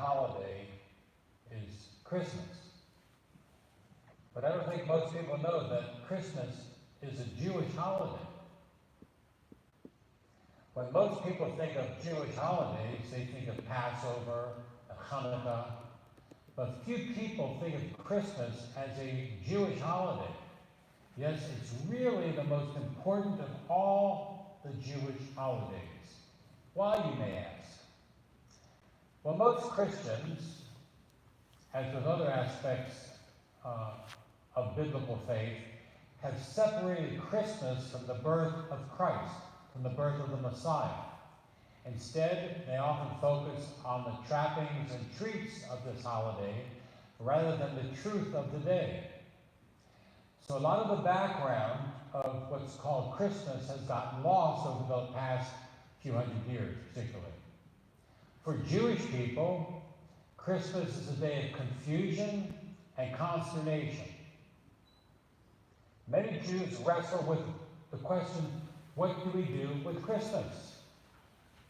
holiday is Christmas. But I don't think most people know that Christmas is a Jewish holiday. When most people think of Jewish holidays, they think of Passover, Hanukkah, but few people think of Christmas as a Jewish holiday. Yes, it's really the most important of all the Jewish holidays. Why, you may ask? Well, most Christians, as with other aspects of biblical faith, have separated Christmas from the birth of Christ, from the birth of the Messiah. Instead, they often focus on the trappings and treats of this holiday rather than the truth of the day. So a lot of the background of what's called Christmas has gotten lost over the past few hundred years, particularly. For Jewish people, Christmas is a day of confusion and consternation. Many Jews wrestle with the question, what do we do with Christmas?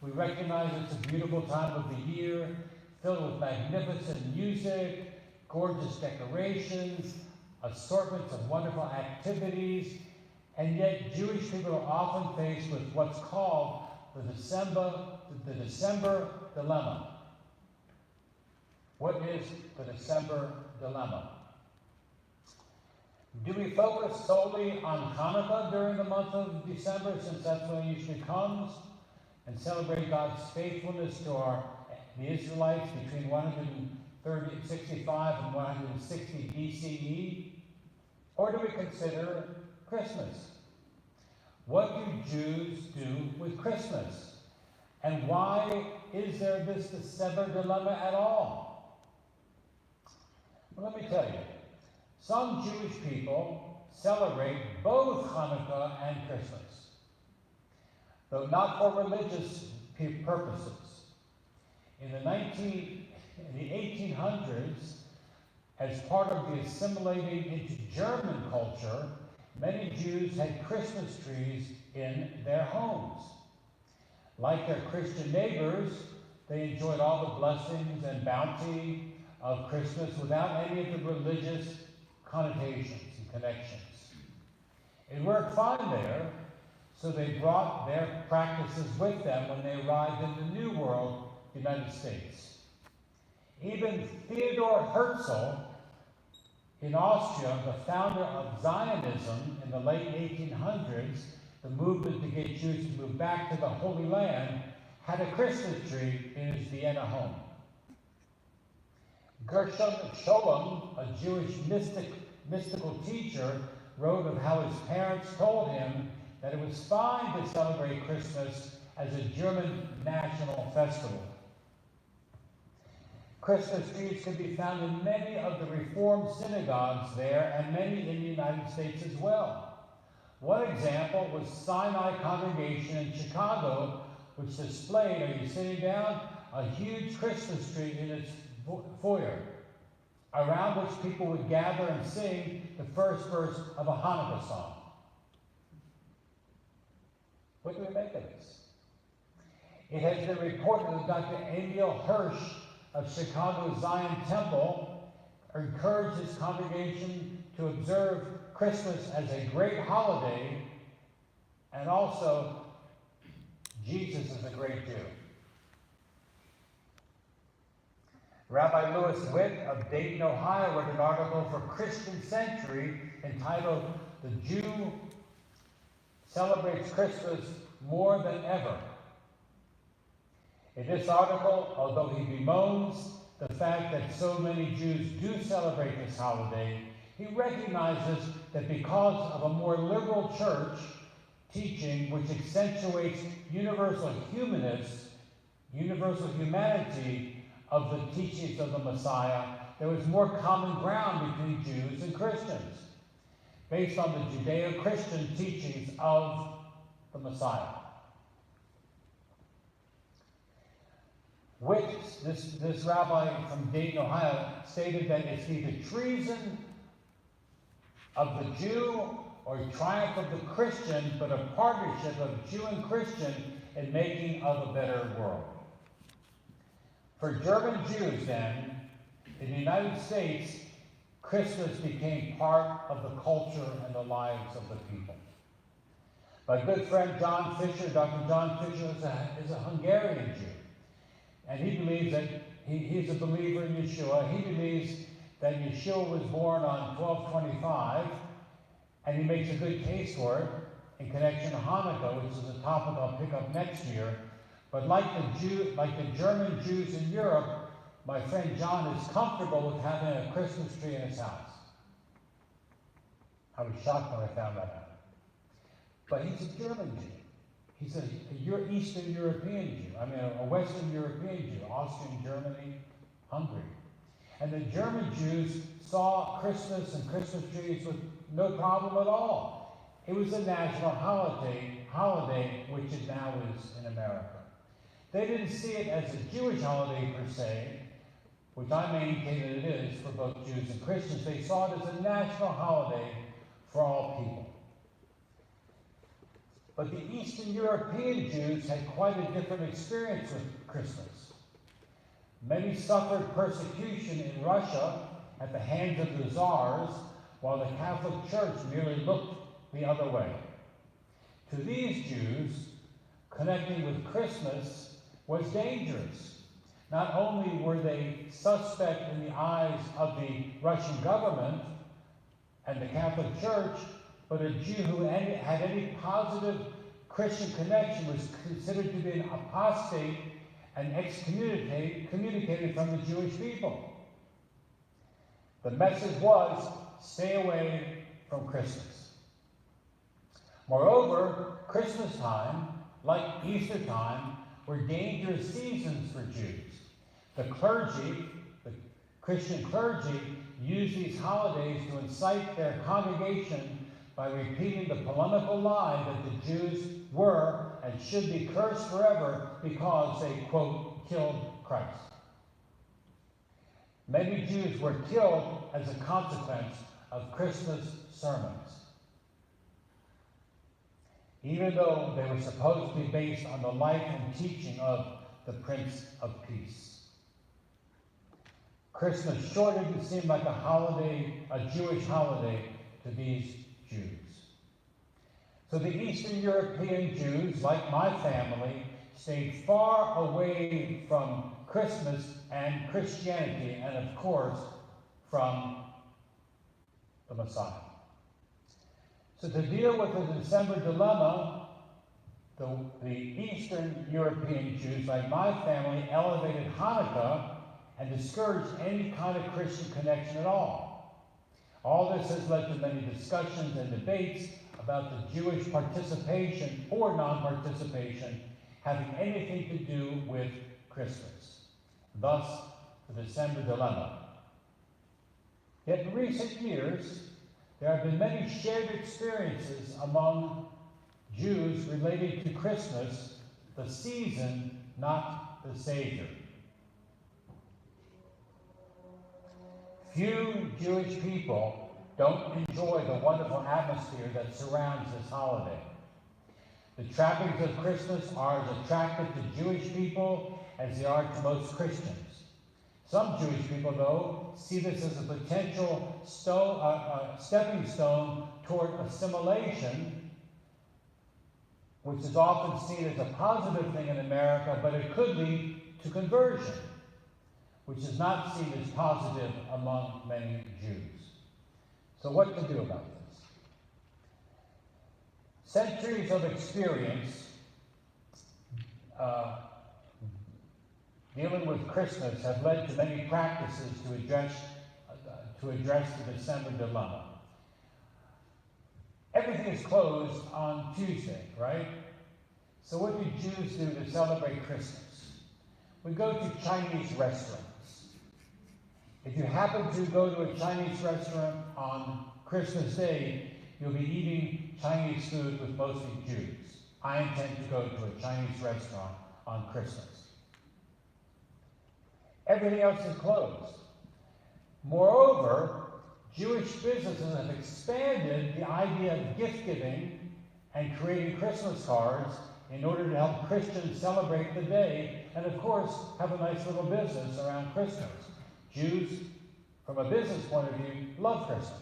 We recognize it's a beautiful time of the year, filled with magnificent music, gorgeous decorations, assortments of wonderful activities, and yet Jewish people are often faced with what's called the December dilemma. What is the December dilemma? Do we focus solely on Hanukkah during the month of December, since that's when it usually comes, and celebrate God's faithfulness to the Israelites between 165 and 160 BCE? Or do we consider Christmas? What do Jews do with Christmas? And why is there this December dilemma at all? Well, let me tell you. Some Jewish people celebrate both Hanukkah and Christmas, though not for religious purposes. In the 1800s, as part of the assimilating into German culture, many Jews had Christmas trees in their homes. Like their Christian neighbors, they enjoyed all the blessings and bounty of Christmas without any of the religious connotations and connections. It worked fine there, so they brought their practices with them when they arrived in the New World, United States. Even Theodor Herzl in Austria, the founder of Zionism in the late 1800s, the movement to get Jews to move back to the Holy Land, had a Christmas tree in his Vienna home. Gershom Scholem, a Jewish mystical teacher, wrote of how his parents told him that it was fine to celebrate Christmas as a German national festival. Christmas trees can be found in many of the Reformed synagogues there and many in the United States as well. One example was Sinai Congregation in Chicago, which displayed, are you sitting down, a huge Christmas tree in its foyer, around which people would gather and sing the first verse of a Hanukkah song. What do we make of this? It has been reported that Dr. Emil Hirsch of Chicago's Zion Temple encouraged his congregation to observe Christmas as a great holiday, and also Jesus is a great Jew. Rabbi Lewis Witt of Dayton, Ohio, wrote an article for Christian Century entitled "The Jew Celebrates Christmas More Than Ever." In this article, although he bemoans the fact that so many Jews do celebrate this holiday, he recognizes that because of a more liberal church teaching which accentuates universal humanity of the teachings of the Messiah, there was more common ground between Jews and Christians, based on the Judeo-Christian teachings of the Messiah. Which, this rabbi from Dayton, Ohio, stated that it's neither treason of the Jew or triumph of the Christian, but a partnership of Jew and Christian in making of a better world. For German Jews then, in the United States, Christmas became part of the culture and the lives of the people. My good friend John Fisher, Dr. John Fisher, is a Hungarian Jew. And he believes that he's a believer in Yeshua. He believes that Yeshua was born on 12/25, and he makes a good case for it in connection to Hanukkah, which is a topic I'll pick up next year. But like the German Jews in Europe, my friend John is comfortable with having a Christmas tree in his house. I was shocked when I found that out. But he's a German Jew. He's a Eastern European Jew. I mean, a Western European Jew. Austrian, Germany, Hungary. And the German Jews saw Christmas and Christmas trees with no problem at all. It was a national holiday, which it now is in America. They didn't see it as a Jewish holiday per se, which I maintain that it is for both Jews and Christians. They saw it as a national holiday for all people. But the Eastern European Jews had quite a different experience with Christmas. Many suffered persecution in Russia at the hands of the czars, while the Catholic Church merely looked the other way. To these Jews, connecting with Christmas was dangerous. Not only were they suspect in the eyes of the Russian government and the Catholic Church, but a Jew who had any positive Christian connection was considered to be an apostate and excommunicated from the Jewish people. The message was, stay away from Christmas. Moreover, Christmas time, like Easter time, were dangerous seasons for Jews. The clergy, the Christian clergy, used these holidays to incite their congregation by repeating the polemical lie that the Jews were and should be cursed forever because they, quote, killed Christ. Many Jews were killed as a consequence of Christmas sermons, even though they were supposed to be based on the life and teaching of the Prince of Peace. Christmas sure didn't seem like a holiday, a Jewish holiday to these Jews. So the Eastern European Jews, like my family, stayed far away from Christmas and Christianity, and of course, from the Messiah. So to deal with the December dilemma, the Eastern European Jews, like my family, elevated Hanukkah and discouraged any kind of Christian connection at all. All this has led to many discussions and debates about the Jewish participation or non-participation having anything to do with Christmas. Thus, the December dilemma. Yet in recent years, there have been many shared experiences among Jews relating to Christmas, the season, not the Savior. Few Jewish people don't enjoy the wonderful atmosphere that surrounds this holiday. The trappings of Christmas are as attractive to Jewish people as they are to most Christians. Some Jewish people, though, see this as a potential stepping stone toward assimilation, which is often seen as a positive thing in America, but it could lead to conversion, which is not seen as positive among many Jews. So what to do about this? Centuries of experience dealing with Christmas have led to many practices to address the December dilemma. Everything is closed on Tuesday, right? So what do Jews do to celebrate Christmas? We go to Chinese restaurants. If you happen to go to a Chinese restaurant on Christmas Day, you'll be eating Chinese food with mostly Jews. I intend to go to a Chinese restaurant on Christmas. Everything else is closed. Moreover, Jewish businesses have expanded the idea of gift giving and creating Christmas cards in order to help Christians celebrate the day and, of course, have a nice little business around Christmas. Jews, from a business point of view, love Christmas.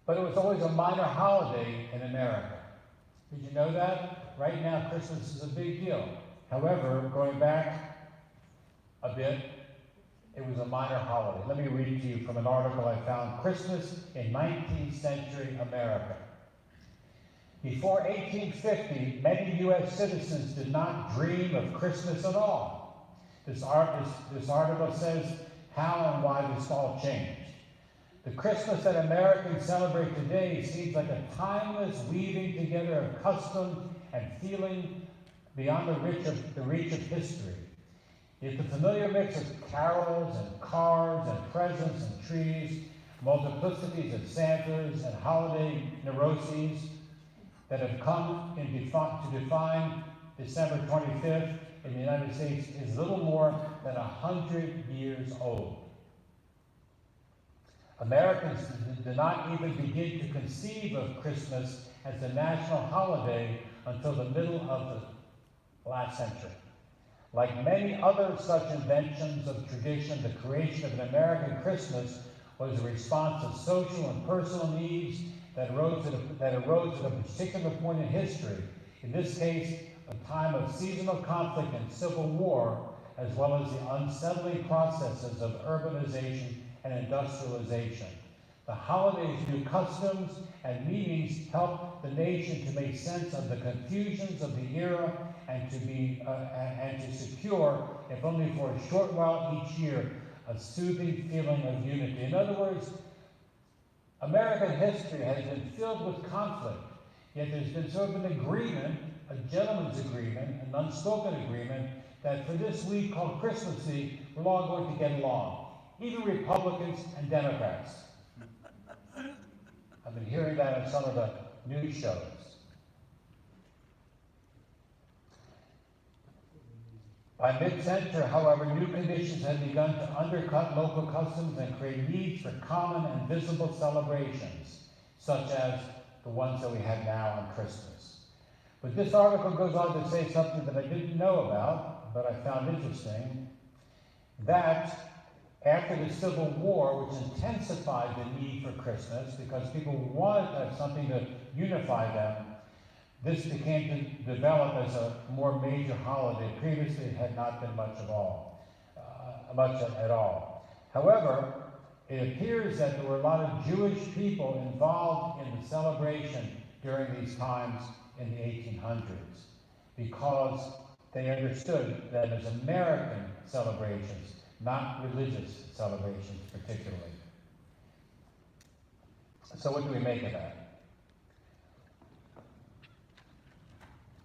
But it was always a minor holiday in America. Did you know that? Right now, Christmas is a big deal. However, going back a bit, it was a minor holiday. Let me read to you from an article I found, Christmas in 19th Century America. Before 1850, many U.S. citizens did not dream of Christmas at all. This article says how and why this all changed. The Christmas that Americans celebrate today seems like a timeless weaving together of custom and feeling beyond the reach of history. Yet the familiar mix of carols and cards and presents and trees, multiplicities of Santas and holiday neuroses that have come to define December 25th in the United States is little more than 100 years old. Americans did not even begin to conceive of Christmas as a national holiday until the middle of the last century. Like many other such inventions of tradition, the creation of an American Christmas was a response to social and personal needs that arose at a particular point in history. In this case, a time of seasonal conflict and civil war, as well as the unsettling processes of urbanization and industrialization. The holiday's new customs and meanings helped the nation to make sense of the confusions of the era and to secure, if only for a short while each year, a soothing feeling of unity. In other words, American history has been filled with conflict, yet there's been sort of an agreement, a gentleman's agreement, an unspoken agreement, that for this week called Christmas Week, we're all going to get along, even Republicans and Democrats. I've been hearing that on some of the news shows. By mid-century, however, new conditions had begun to undercut local customs and create needs for common and visible celebrations, such as the ones that we have now on Christmas. But this article goes on to say something that I didn't know about, but I found interesting, that after the Civil War, which intensified the need for Christmas because people wanted to have something to unify them, this became to develop as a more major holiday. Previously, it had not been much at all. However, it appears that there were a lot of Jewish people involved in the celebration during these times in the 1800s because they understood that as American celebrations, not religious celebrations particularly. So what do we make of that?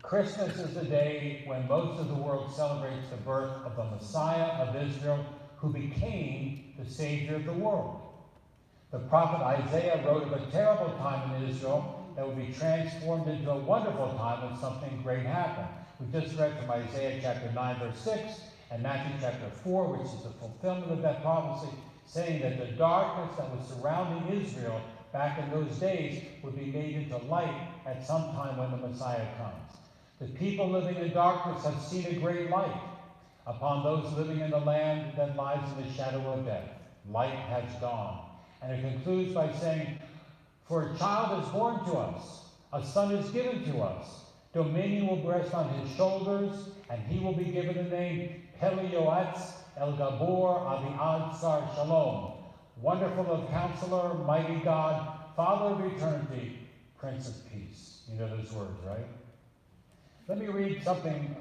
Christmas is the day when most of the world celebrates the birth of the Messiah of Israel, who became the Savior of the world. The prophet Isaiah wrote of a terrible time in Israel that would be transformed into a wonderful time when something great happened. We just read from Isaiah chapter 9, verse 6, and Matthew chapter 4, which is the fulfillment of that prophecy, saying that the darkness that was surrounding Israel back in those days would be made into light at some time when the Messiah comes. The people living in darkness have seen a great light. Upon those living in the land that lies in the shadow of death, light has dawned. And it concludes by saying, for a child is born to us, a son is given to us. Dominion will rest on his shoulders, and he will be given the name Pele Yoetz El Gabor Aviad Sar Shalom. Wonderful of Counselor, Mighty God, Father of Eternity, Prince of Peace. You know those words, right? Let me read something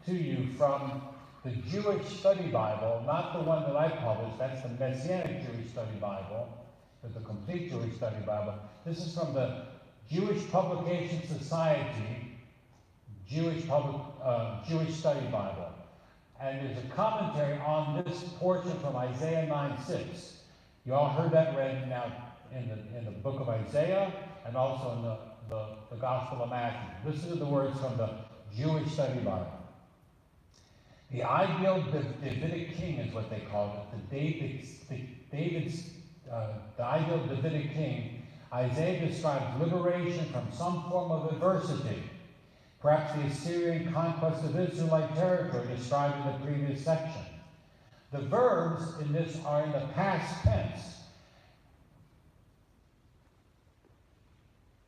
to you from the Jewish Study Bible, not the one that I published, that's the Messianic Jewish Study Bible, but the Complete Jewish Study Bible. This is from the Jewish Publication Society, Jewish Study Bible. And there's a commentary on this portion from Isaiah 9:6. You all heard that read now in the book of Isaiah and also in the Gospel of Matthew. Listen to the words from the Jewish Study Bible. The ideal Davidic king is what they call it. The ideal Davidic king, Isaiah describes liberation from some form of adversity, perhaps the Assyrian conquest of Israelite territory described in the previous section. The verbs in this are in the past tense.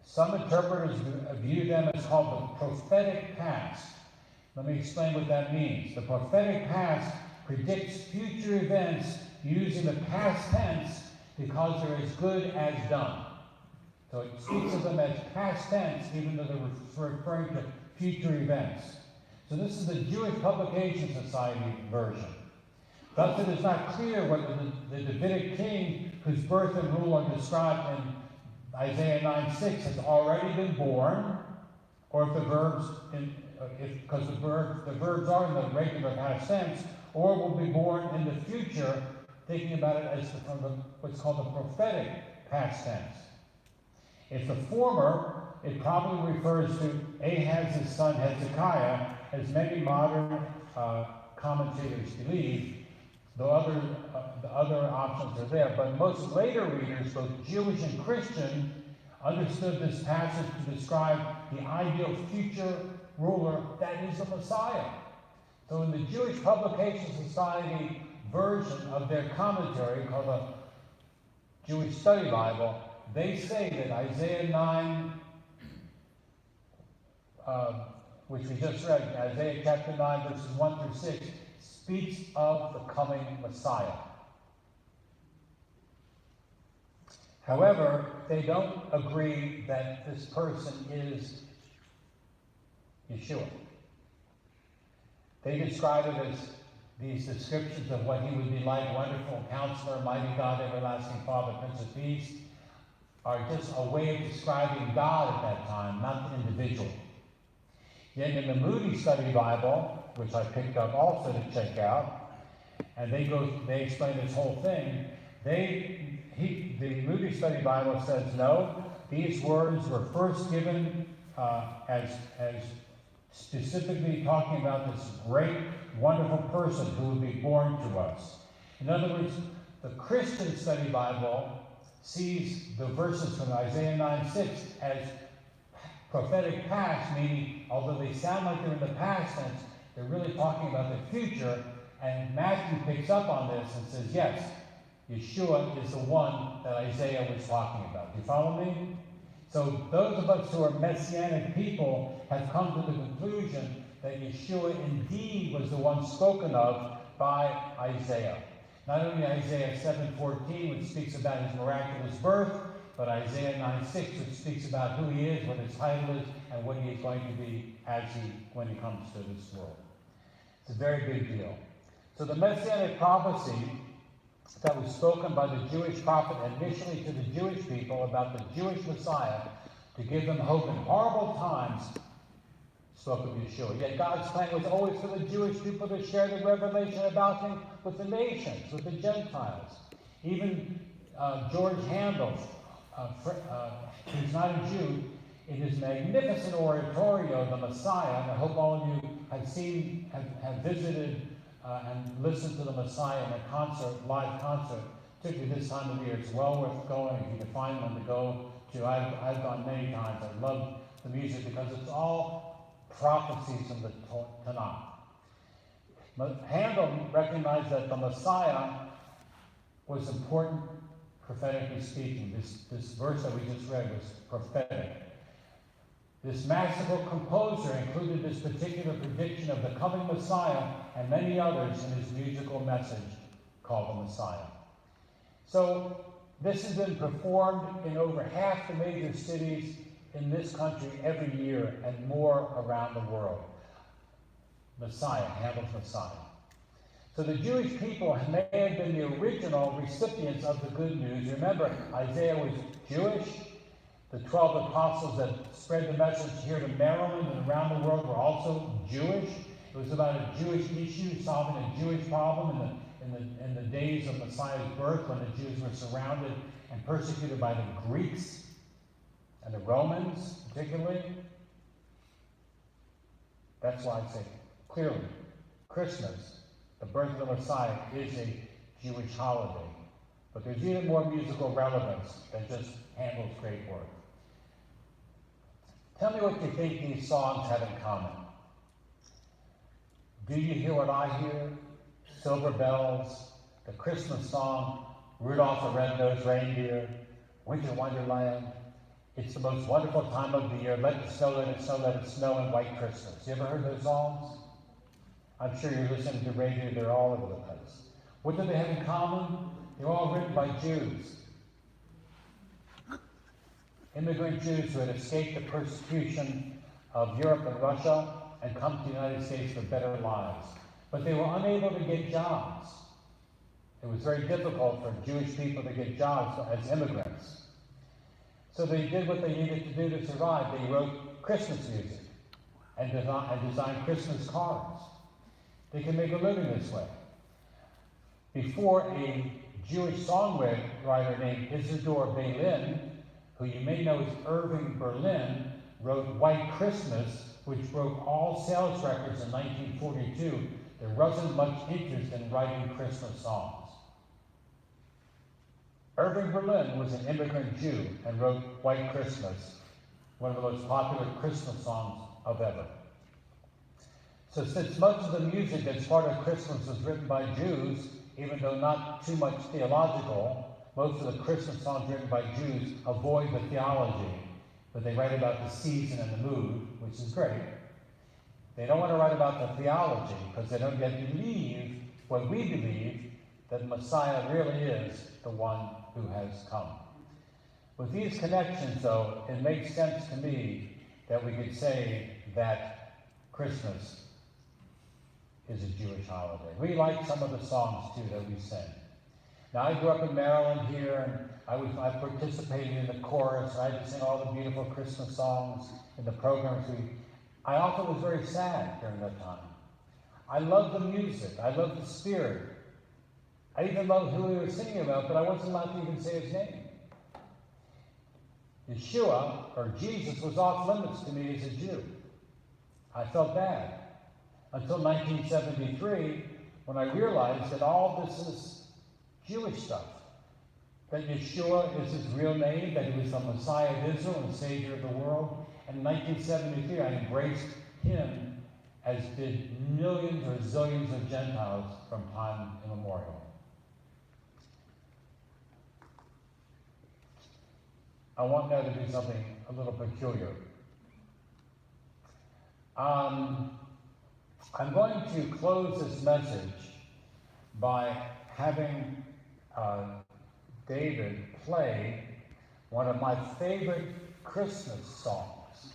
Some interpreters view them as called the prophetic past. Let me explain what that means. The prophetic past predicts future events using the past tense because they're as good as done. So it speaks of them as past tense, even though they're referring to future events. So this is the Jewish Publication Society version. Thus it is not clear whether the Davidic king whose birth and rule are described in Isaiah 9:6 has already been born, or if the verbs, because the verbs are in the regular past tense, or will be born in the future, thinking about it as what's called the prophetic past tense. If the former, it probably refers to Ahaz's son Hezekiah, as many modern commentators believe, though the other options are there. But most later readers, both Jewish and Christian, understood this passage to describe the ideal future ruler that is the Messiah. So in the Jewish Publication Society version of their commentary, called the Jewish Study Bible, they say that Isaiah 9, which we just read, Isaiah chapter 9, verses 1 through 6, speaks of the coming Messiah. However, they don't agree that this person is Yeshua. They describe it as these descriptions of what he would be like: wonderful counselor, mighty God, everlasting Father, Prince of Peace, are just a way of describing God at that time, not the individual. Yet in the Moody Study Bible, which I picked up also to check out, and they explain this whole thing, the Moody Study Bible says, no, these words were first given as specifically talking about this great, wonderful person who would be born to us. In other words, the Christian Study Bible sees the verses from Isaiah 9:6 as prophetic past, meaning although they sound like they're in the past tense, they're really talking about the future. And Matthew picks up on this and says, yes, Yeshua is the one that Isaiah was talking about. Do you follow me? So those of us who are Messianic people have come to the conclusion that Yeshua indeed was the one spoken of by Isaiah. Not only Isaiah 7:14, which speaks about his miraculous birth, but Isaiah 9:6, which speaks about who he is, what his title is, and what he is going to be when he comes to this world. It's a very big deal. So the Messianic prophecy that was spoken by the Jewish prophet initially to the Jewish people about the Jewish Messiah to give them hope in horrible times spoke of Yeshua. Yet God's plan was always for the Jewish people to share the revelation about him with the nations, with the Gentiles. Even George Handel, who's not a Jew, in his magnificent oratorio, The Messiah, and I hope all of you have visited and listened to the Messiah in a live concert, particularly this time of year. It's well worth going if you can find one to go to. I've gone many times. I love the music because it's all prophecies from the Tanakh. But Handel recognized that the Messiah was important prophetically speaking. This verse that we just read was prophetic. This masterful composer included this particular prediction of the coming Messiah and many others in his musical message called The Messiah. So this has been performed in over half the major cities in this country every year and more around the world. Messiah, Handel's Messiah. So the Jewish people may have been the original recipients of the good news. Remember, Isaiah was Jewish. The 12 apostles that spread the message here to Maryland and around the world were also Jewish. It was about a Jewish issue, solving a Jewish problem in the days of Messiah's birth, when the Jews were surrounded and persecuted by the Greeks and the Romans, particularly. That's why I say clearly, Christmas, the birth of the Messiah, is a Jewish holiday. But there's even more musical relevance than just Handel's great work. Tell me what you think these songs have in common. Do you hear what I hear? Silver bells, the Christmas song, Rudolph the Red-Nosed Reindeer, Winter Wonderland. It's the most wonderful time of the year. Let it snow, let it snow, let it snow, and White Christmas. You ever heard those songs? I'm sure you're listening to radio, they're all over the place. What do they have in common? They're all written by Jews. Immigrant Jews who had escaped the persecution of Europe and Russia and come to the United States for better lives. But they were unable to get jobs. It was very difficult for Jewish people to get jobs as immigrants. So they did what they needed to do to survive. They wrote Christmas music and designed Christmas cards. They can make a living this way. Before, a Jewish songwriter named Isidore Berlin, who you may know as Irving Berlin, wrote White Christmas, which broke all sales records in 1942. There wasn't much interest in writing Christmas songs. Irving Berlin was an immigrant Jew and wrote White Christmas, one of the most popular Christmas songs of ever. So since much of the music that's part of Christmas was written by Jews, even though not too much theological, most of the Christmas songs written by Jews avoid the theology, but they write about the season and the mood, which is great. They don't want to write about the theology because they don't yet believe what we believe, that Messiah really is the one who has come. With these connections, though, it makes sense to me that we could say that Christmas is a Jewish holiday. We like some of the songs, too, that we sing. Now, I grew up in Maryland here, and I participated in the chorus, and I had to sing all the beautiful Christmas songs in the programs. I often was very sad during that time. I loved the music. I loved the spirit. I even loved who we were singing about, but I wasn't allowed to even say his name. Yeshua, or Jesus, was off limits to me as a Jew. I felt bad. Until 1973, when I realized that all this is Jewish stuff. That Yeshua is his real name, that he was the Messiah of Israel and Savior of the world. And in 1973, I embraced him, as did millions or zillions of Gentiles from time immemorial. I want now to do something a little peculiar. I'm going to close this message by having David play one of my favorite Christmas songs.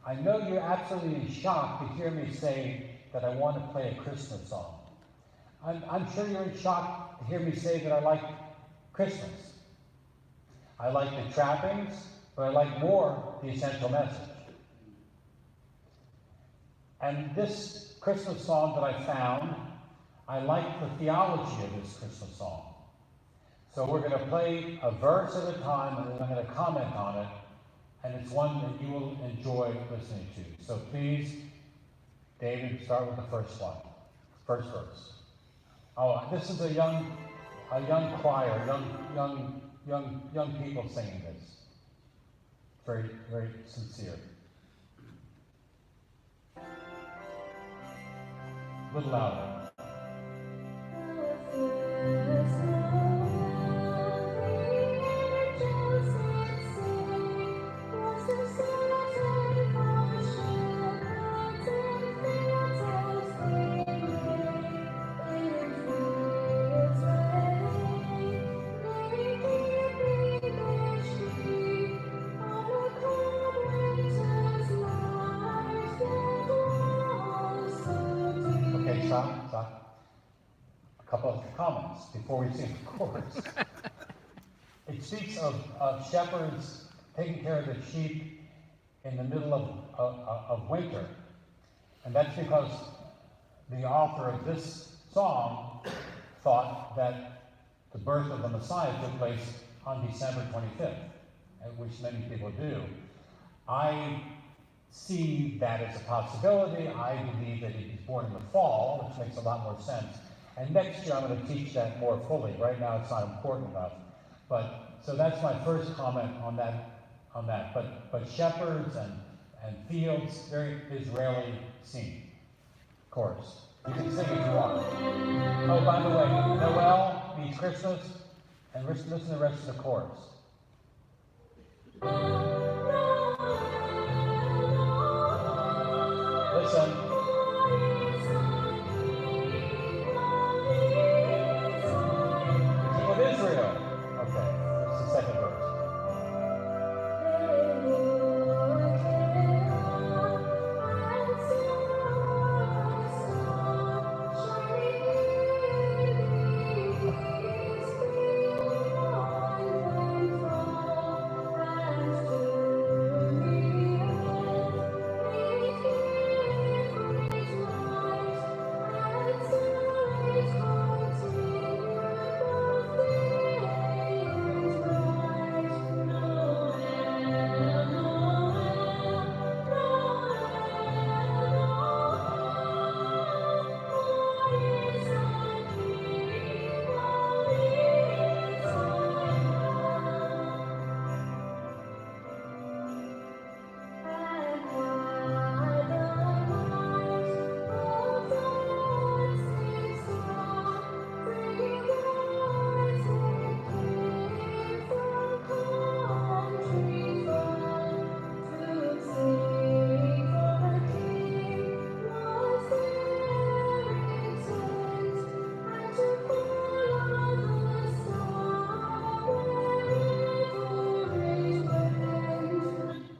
I know you're absolutely shocked to hear me say that I want to play a Christmas song. I'm sure you're shocked to hear me say that I like Christmas. I like the trappings, but I like more the essential message. And this Christmas song that I found, I like the theology of this Christmas song. So we're going to play a verse at a time, and then I'm going to comment on it, and it's one that you will enjoy listening to. So please, David, start with the first one, first verse. Oh, this is a young choir, young people singing this. Very, very sincere. A little louder. Stop. A couple of comments before we sing the chorus. It speaks of shepherds taking care of the sheep in the middle of winter. And that's because the author of this song thought that the birth of the Messiah took place on December 25th, which many people do. I see that as a possibility. I believe that he was born in the fall, which makes a lot more sense. And next year I'm going to teach that more fully. Right now it's not important enough. But so that's my first comment on that. But shepherds and fields, very is rarely seen. Chorus. You can sing if you want. Oh, by the way, Noel means Christmas, and listen to the rest of the chorus. Listen. King of Israel. Okay, that's the second verse.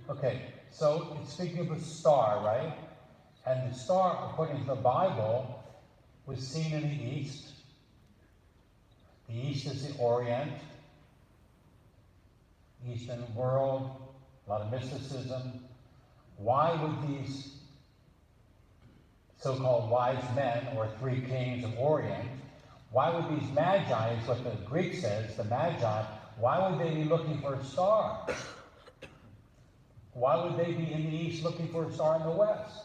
Okay, so it's speaking of a star, right? And the star, according to the Bible, was seen in the east. The east is the Orient, Eastern world, a lot of mysticism. Why would these so-called wise men, or three kings of Orient, why would these magi, is what the Greek says, the magi, why would they be looking for a star? Why would they be in the east looking for a star in the west?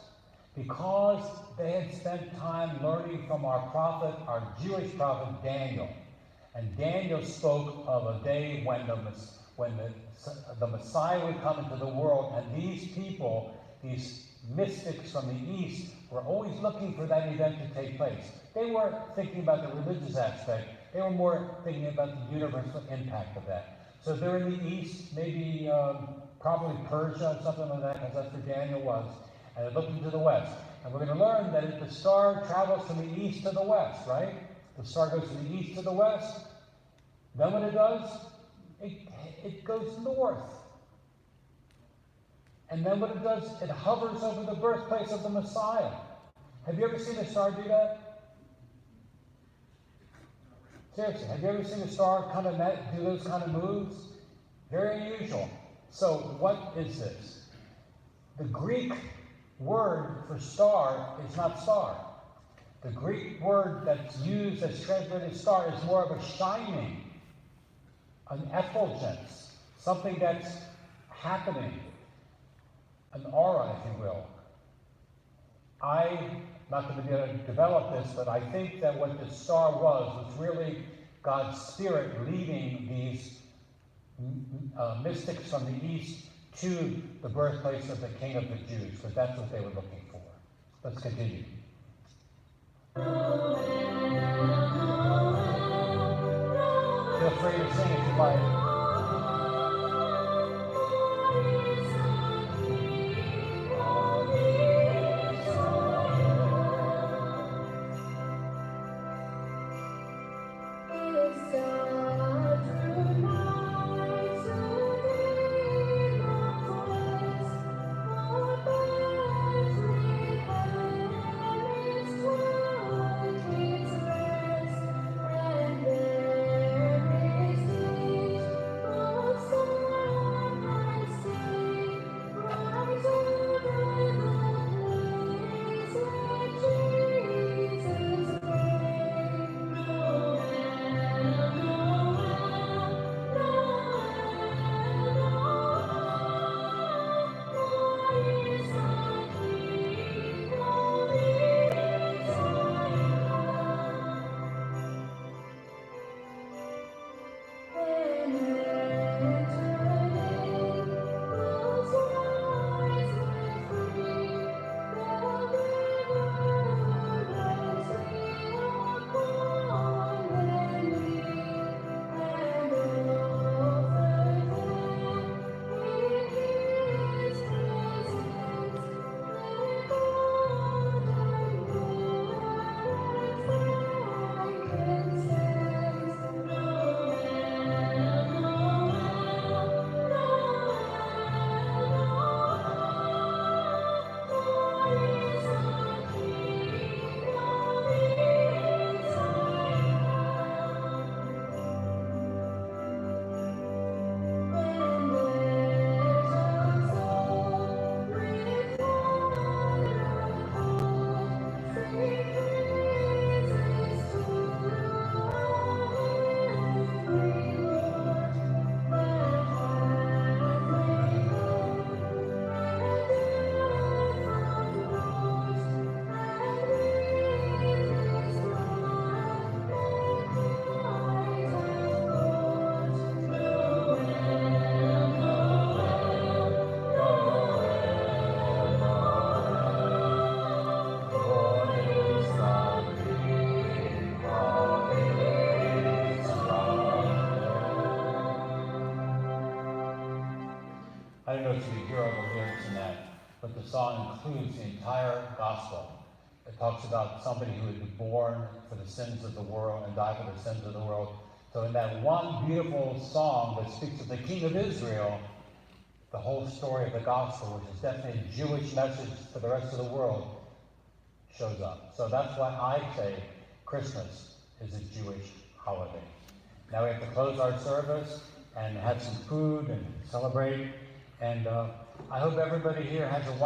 Because they had spent time learning from our prophet, our Jewish prophet Daniel. And Daniel spoke of a day when the Messiah would come into the world, and these people, these mystics from the east, were always looking for that event to take place. They weren't thinking about the religious aspect, they were more thinking about the universal impact of that. So they're in the east, maybe probably Persia or something like that, because that's where Daniel was, and they're looking to the west. And we're going to learn that if the star travels from the east to the west, right? The star goes from the east to the west, then what it does, it goes north. And then what it does, it hovers over the birthplace of the Messiah. Have you ever seen a star do that? Seriously, have you ever seen a star kind of do those kind of moves? Very unusual. So what is this? The Greek word for star is not star. The Greek word that's used as translated star is more of a shining, an effulgence, something that's happening, an aura, if you will. I'm not going to be able to develop this, but I think that what the star was really God's Spirit leading these mystics from the east to the birthplace of the King of the Jews, because that's what they were looking for. Let's continue. Feel free to sing if you like. the song includes the entire gospel. It talks about somebody who would be born for the sins of the world and die for the sins of the world. So in that one beautiful song that speaks of the King of Israel, the whole story of the gospel, which is definitely a Jewish message for the rest of the world, shows up. So that's why I say Christmas is a Jewish holiday. Now we have to close our service and have some food and celebrate. And I hope everybody here has a wonderful